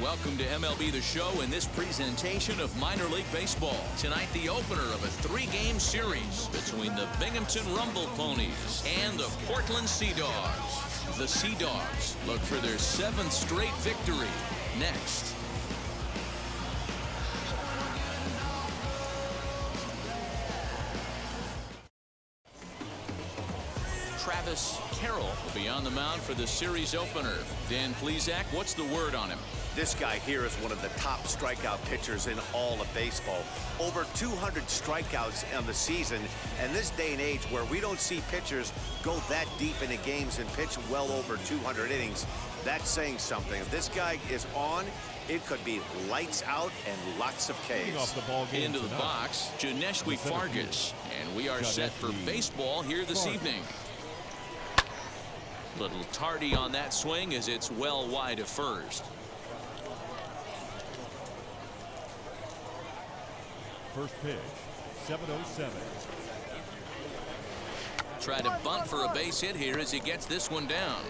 Welcome to MLB The Show in this presentation of minor league baseball. Tonight, the opener of a three-game series between the Binghamton Rumble Ponies and the Portland Sea Dogs. The Sea Dogs look for their 7th straight victory next. Travis Carroll will be on the mound for the series opener. Dan Plesac, what's the word on him? This guy here is one of the top strikeout pitchers in all of baseball. Over 200 strikeouts on the season, and this day and age where we don't see pitchers go that deep into games and pitch well over 200 innings, that's saying something. If this guy is on, it could be lights out and lots of Ks. Into the box, Janeshwi Fargas, and we are set for baseball here this evening. Little tardy on that swing as it's well wide of first. First pitch, 7:07. Try to bunt for a base hit here as he gets this one down.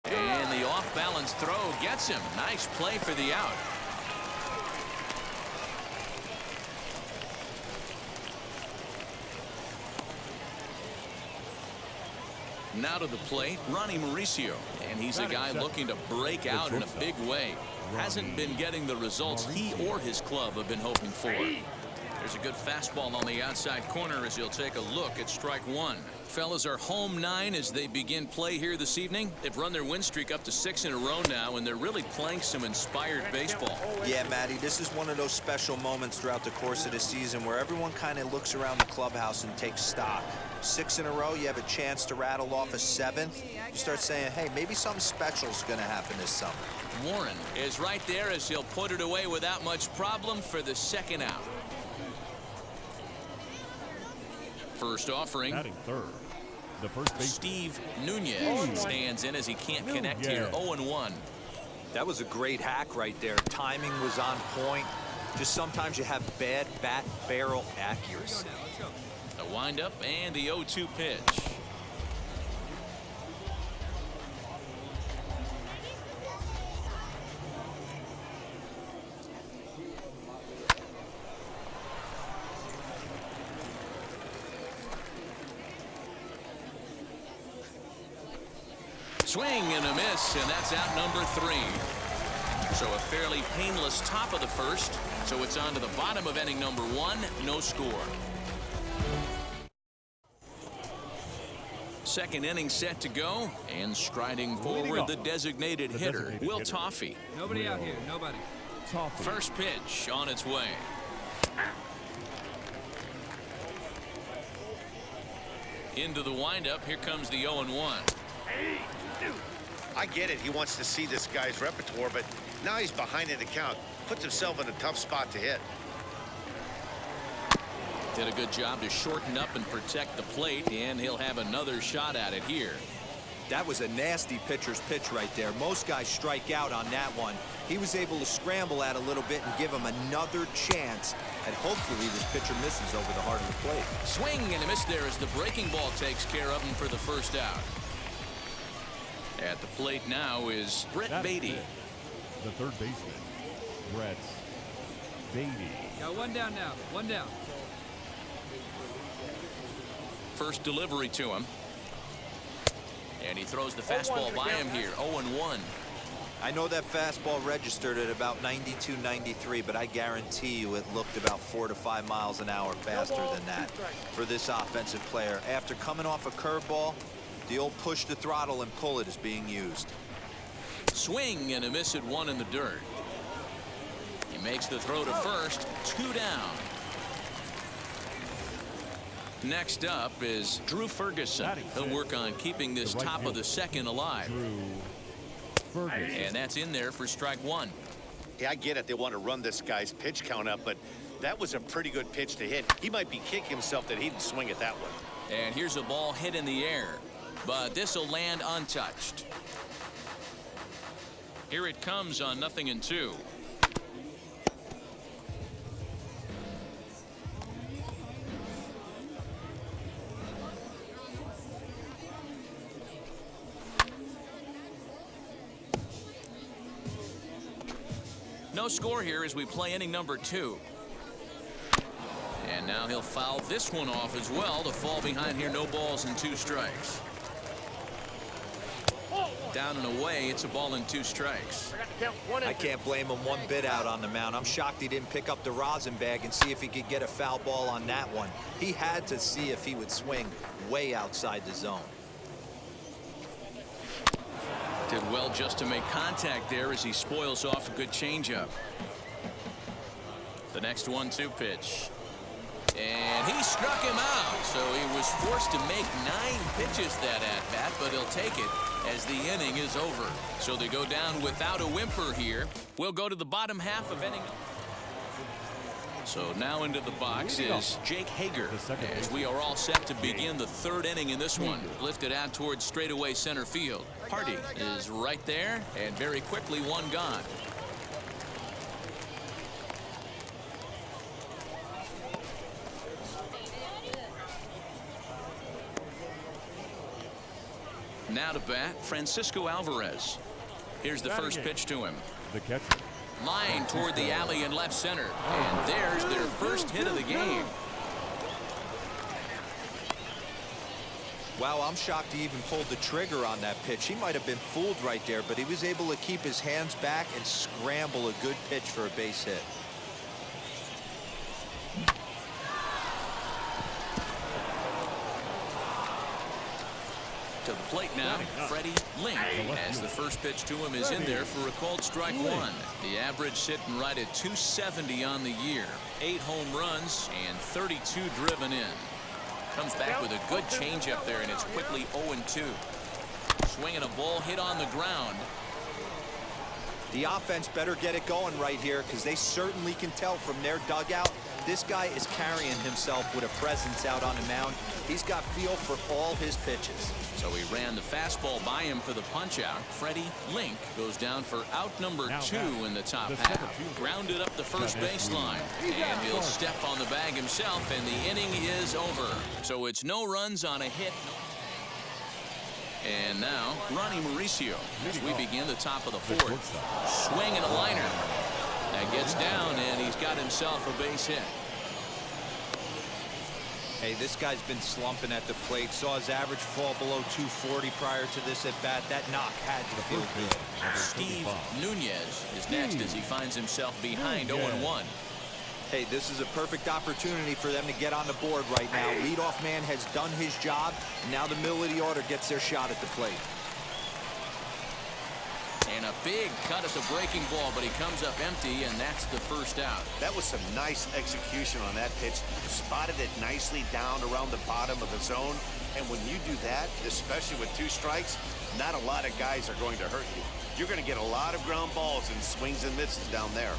And the off-balance throw gets him. Nice play for the out. Now to the plate, Ronnie Mauricio, and he's a guy looking to break out in a big way. Hasn't been getting the results he or his club have been hoping for. There's a good fastball on the outside corner as he'll take a look at strike one. Fellas are home 9 as they begin play here this evening. They've run their win streak up to 6 in a row now, and they're really playing some inspired baseball. Yeah, Matty, this is one of those special moments throughout the course of the season where everyone kind of looks around the clubhouse and takes stock. 6 in a row, you have a chance to rattle off a 7th. You start saying, hey, maybe something special is going to happen this summer. Warren is right there as he'll put it away without much problem for the second out. First offering. Batting third. The first base. Steve Nunez stands in as he can't connect here. 0-1. That was a great hack right there. Timing was on point. Just sometimes you have bad bat barrel accuracy. The windup and the 0-2 pitch. Swing and a miss, and that's out number 3. So a fairly painless top of the first. So it's on to the bottom of inning number 1. No score. Second inning set to go, and striding forward the designated hitter, Will Toffey. Nobody out here, nobody. First pitch on its way. Into the windup, here comes the 0-1. I get it. He wants to see this guy's repertoire, but now he's behind in the count. Puts himself in a tough spot to hit. Did a good job to shorten up and protect the plate, and he'll have another shot at it here. That was a nasty pitcher's pitch right there. Most guys strike out on that one. He was able to scramble at a little bit and give him another chance, and hopefully this pitcher misses over the heart of the plate. Swing and a miss there as the breaking ball takes care of him for the first out. At the plate now is Brett Beatty. The third baseman, Brett Beatty. Got one down now. One down. First delivery to him. And he throws the fastball by him here. 0-1. I know that fastball registered at about 92, 93, but I guarantee you it looked about 4 to 5 miles an hour faster than that for this offensive player. After coming off a curveball, the old push the throttle and pull it is being used. Swing and a miss at 1 in the dirt. He makes the throw to first. 2 down. Next up is Drew Ferguson. He'll work on keeping this top of the second alive. And that's in there for strike 1. Yeah, I get it. They want to run this guy's pitch count up, but that was a pretty good pitch to hit. He might be kicking himself that he didn't swing it that one. And here's a ball hit in the air, but this will land untouched. Here it comes on 0-2. No score here as we play inning number 2. And now he'll foul this one off as well to fall behind here. No balls and 2 strikes. Down and away, it's a ball and 2 strikes. I can't blame him one bit out on the mound. I'm shocked he didn't pick up the rosin bag and see if he could get a foul ball on that one. He had to see if he would swing way outside the zone. Did well just to make contact there as he spoils off a good changeup. The next 1-2 pitch. And he struck him out. So he was forced to make 9 pitches that at bat, but he'll take it as the inning is over. So they go down without a whimper here. We'll go to the bottom half of inning. So now into the box is Jake Hager as we are all set to begin the 3rd inning in this one. Lifted out towards straightaway center field. Hardy is right there, and very quickly one gone. Now to bat, Francisco Alvarez. Here's the first pitch to him. The catcher. Line toward the alley in left center. And there's their first hit of the game. Wow, I'm shocked he even pulled the trigger on that pitch. He might have been fooled right there, but he was able to keep his hands back and scramble a good pitch for a base hit. To the plate now, Freddie Link, as the first pitch to him is in there for a called strike 1. The average sitting right at 270 on the year. 8 home runs and 32 driven in. Comes back with a good changeup there, and it's quickly 0-2. Swinging a ball hit on the ground. The offense better get it going right here, because they certainly can tell from their dugout this guy is carrying himself with a presence out on the mound. He's got feel for all his pitches. So he ran the fastball by him for the punch out. Freddie Link goes down for out number 2 in the top half. Grounded up the first baseline. And he'll step on the bag himself, and the inning is over. So it's no runs on a hit. And now, Ronnie Mauricio as we begin the top of the 4th. Swing and a liner. That gets down, and he's got himself a base hit. Hey, this guy's been slumping at the plate. Saw his average fall below 240 prior to this at bat. That knock had to feel good. Steve Nunez is next as he finds himself behind 0-1. Hey, this is a perfect opportunity for them to get on the board right now. Leadoff man has done his job. Now the middle of the order gets their shot at the plate. And a big cut at the breaking ball, but he comes up empty, and that's the first out. That was some nice execution on that pitch. Spotted it nicely down around the bottom of the zone. And when you do that, especially with 2 strikes, not a lot of guys are going to hurt you. You're going to get a lot of ground balls and swings and misses down there.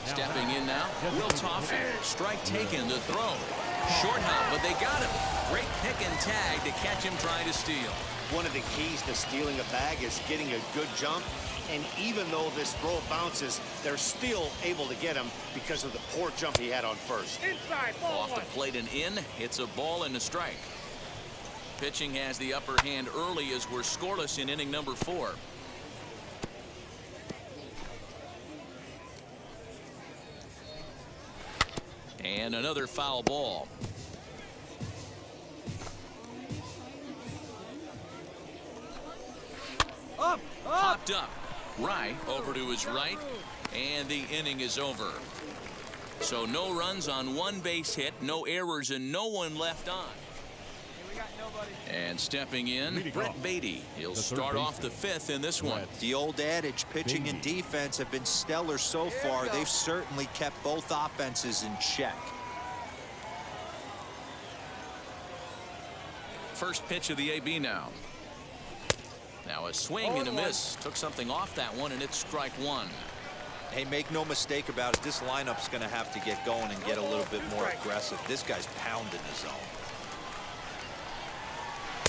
Stepping in now, Will Toffey. Strike taken, the throw. Short hop, but they got him. Great pick and tag to catch him trying to steal. One of the keys to stealing a bag is getting a good jump. And even though this throw bounces, they're still able to get him because of the poor jump he had on first. Off the plate and in, it's a ball and a strike. Pitching has the upper hand early as we're scoreless in inning number 4. And another foul ball. Popped up. Rye over to his right, and the inning is over. So no runs on 1 base hit, no errors, and no one left on. And stepping in, Brett Beatty. He'll start off the 5th in this one. The old adage, pitching and defense have been stellar so far. They've certainly kept both offenses in check. First pitch of the AB now. Now a swing and a miss. Took something off that one, and it's strike 1. Hey, make no mistake about it. This lineup's going to have to get going and get a little bit more aggressive. This guy's pounding the zone.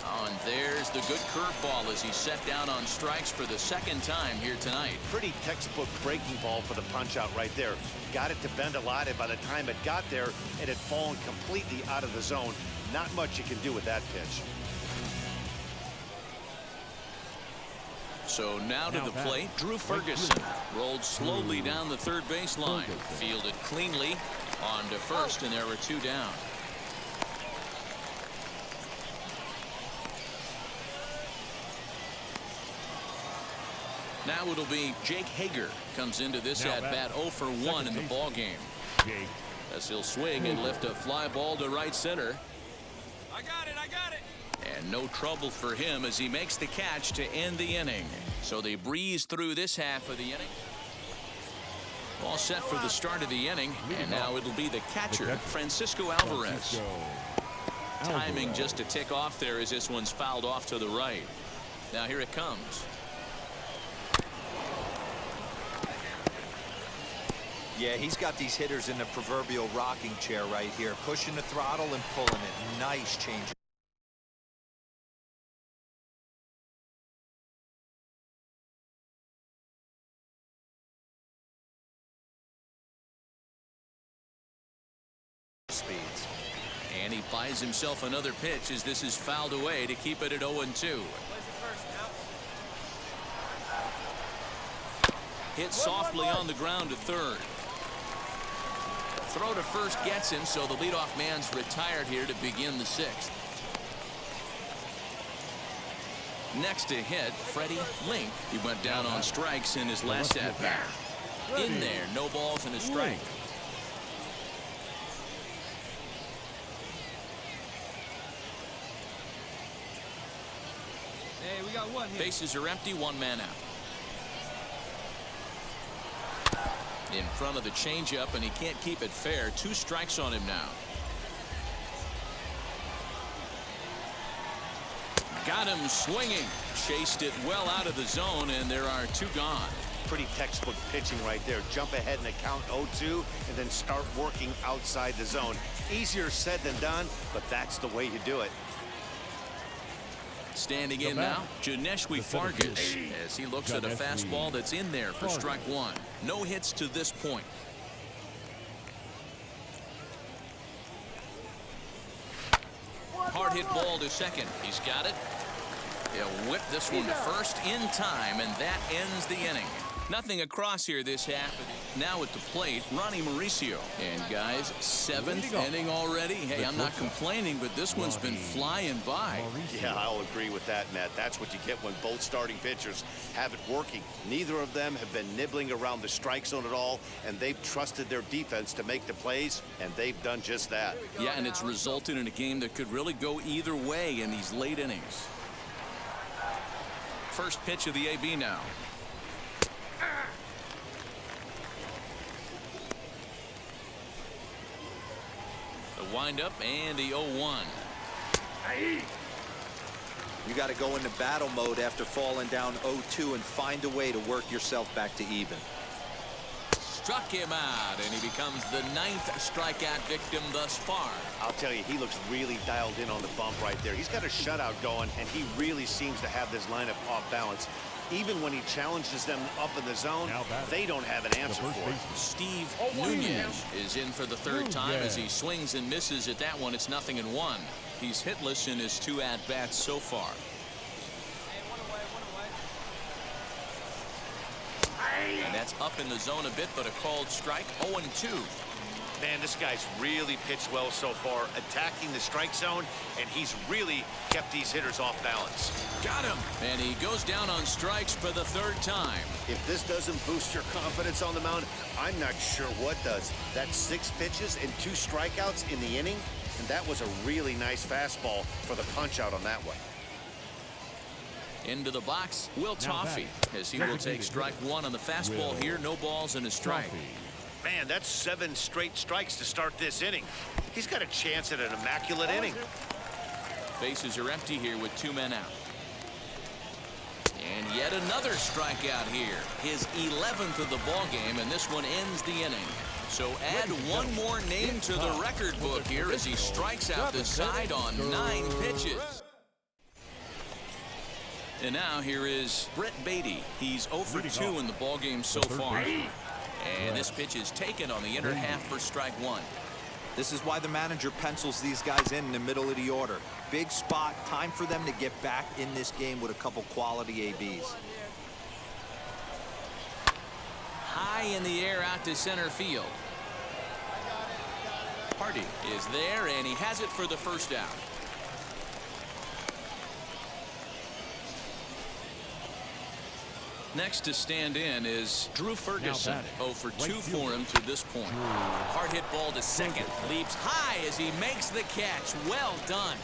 Oh, and there's the good curveball as he's set down on strikes for the 2nd time here tonight. Pretty textbook breaking ball for the punch out right there. Got it to bend a lot, and by the time it got there, it had fallen completely out of the zone. Not much you can do with that pitch. So now to the plate, Drew Ferguson. Rolled slowly down the third baseline. Fielded cleanly on to first, and there were 2 down. Now it'll be Jake Hager comes into this at-bat 0 for 1 in the ball game. As he'll swing and lift a fly ball to right center. I got it. And no trouble for him as he makes the catch to end the inning. So they breeze through this half of the inning. All set for the start of the inning. And now it'll be the catcher, Francisco Alvarez. Timing just to tick off there as this one's fouled off to the right. Now here it comes. Yeah, he's got these hitters in the proverbial rocking chair right here, pushing the throttle and pulling it. Nice change. Speeds. And he buys himself another pitch as this is fouled away to keep it at 0-2. Hit softly on the ground to third. Throw to first gets him, so the leadoff man's retired here to begin the 6th. Next to hit, Freddie Link. He went down on strikes in his last at-bat. In there, no balls and a strike. Hey, we got one here. Bases are empty, 1 man out. In front of the changeup, and he can't keep it fair. 2 strikes on him now. Got him swinging. Chased it well out of the zone, and there are 2 gone. Pretty textbook pitching right there. Jump ahead in the count 0-2 and then start working outside the zone. Easier said than done, but that's the way you do it. Standing in now, Janeshwi Fargas, as he looks at a fastball that's in there for strike 1. No hits to this point. Hard hit ball to second. He's got it. He'll whip this one to first in time, and that ends the inning. Nothing across here this half. Now at the plate, Ronnie Mauricio. And guys, 7th inning already. Hey, I'm not complaining, but this one's been flying by. Yeah, I'll agree with that, Matt. That's what you get when both starting pitchers have it working. Neither of them have been nibbling around the strike zone at all, and they've trusted their defense to make the plays, and they've done just that. Yeah, and it's resulted in a game that could really go either way in these late innings. First pitch of the AB now. The windup and the 0-1. You got to go into battle mode after falling down 0-2 and find a way to work yourself back to even. Struck him out, and he becomes the 9th strikeout victim thus far. I'll tell you, he looks really dialed in on the bump right there. He's got a shutout going, and he really seems to have this lineup off balance. Even when he challenges them up in the zone, they don't have an answer for it. Steve Nunez is in for the 3rd time as he swings and misses at that one. It's 0-1. He's hitless in his 2 at-bats so far. And that's up in the zone a bit, but a called strike. 0-2. Man, this guy's really pitched well so far, attacking the strike zone, and he's really kept these hitters off balance. Got him. And he goes down on strikes for the 3rd time. If this doesn't boost your confidence on the mound, I'm not sure what does. That's 6 pitches and 2 strikeouts in the inning, and that was a really nice fastball for the punch out on that one. Into the box, Will Toffey, as he will take strike 1 on the fastball here. No balls and a strike. Man, that's 7 straight strikes to start this inning. He's got a chance at an immaculate inning. Bases are empty here with 2 men out. And yet another strikeout here. His 11th of the ball game, and this one ends the inning. So add 1 more name to the record book here as he strikes out the side on 9 pitches. And now here is Brett Beatty. He's 0 for 2 in the ball game so far. And this pitch is taken on the inner half for strike 1. This is why the manager pencils these guys in the middle of the order. Big spot, time for them to get back in this game with a couple quality ABs. high in the air out to center field. Hardy is there, and he has it for the first down. Next to stand in is Drew Ferguson. 0 for 2 for him to this point. Hard hit ball to second. Leaps high as he makes the catch. Well done.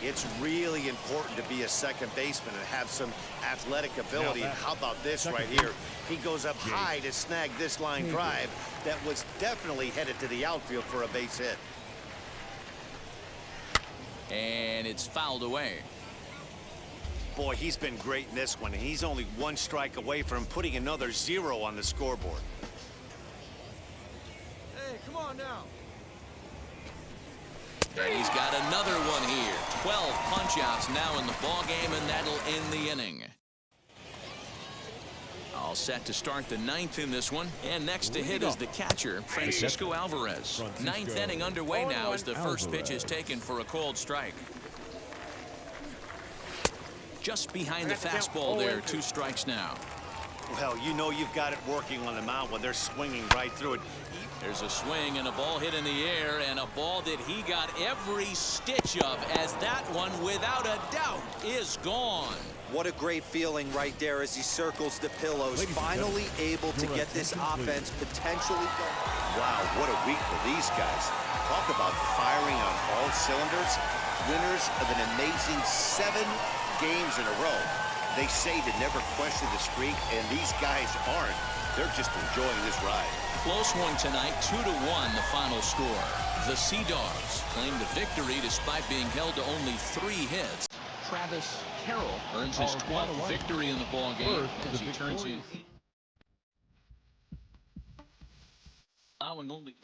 It's really important to be a second baseman and have some athletic ability. And how about this right here? He goes up high to snag this line drive that was definitely headed to the outfield for a base hit. And it's fouled away. Boy, he's been great in this one, and he's only 1 strike away from putting another 0 on the scoreboard. Hey, come on now. And he's got another one here. 12 punch-outs now in the ball game, and that'll end the inning. All set to start the 9th in this one. And next to hit is the catcher, Francisco Alvarez. 9th inning underway now as the first pitch is taken for a called strike. Just behind the fastball there, 2 strikes now. Well, you know you've got it working on the mound when they're swinging right through it. There's a swing and a ball hit in the air, and a ball that he got every stitch of, as that one, without a doubt, is gone. What a great feeling right there as he circles the pillows, finally able to get this offense potentially going. Wow, what a week for these guys. Talk about firing on all cylinders. Winners of an amazing 7 games in a row. They say to never question the streak, and these guys aren't. They're just enjoying this ride. Close one tonight, 2-1 the final score. The Sea Dogs claim the victory despite being held to only 3 hits. Travis Carroll earns his 12th victory in the ball game as he turns in. Allowing only.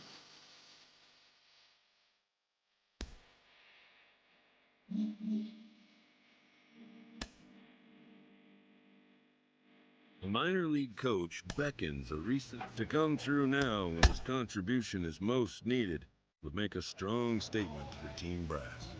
A minor league coach beckons a recent to come through now when his contribution is most needed, would make a strong statement to the team brass.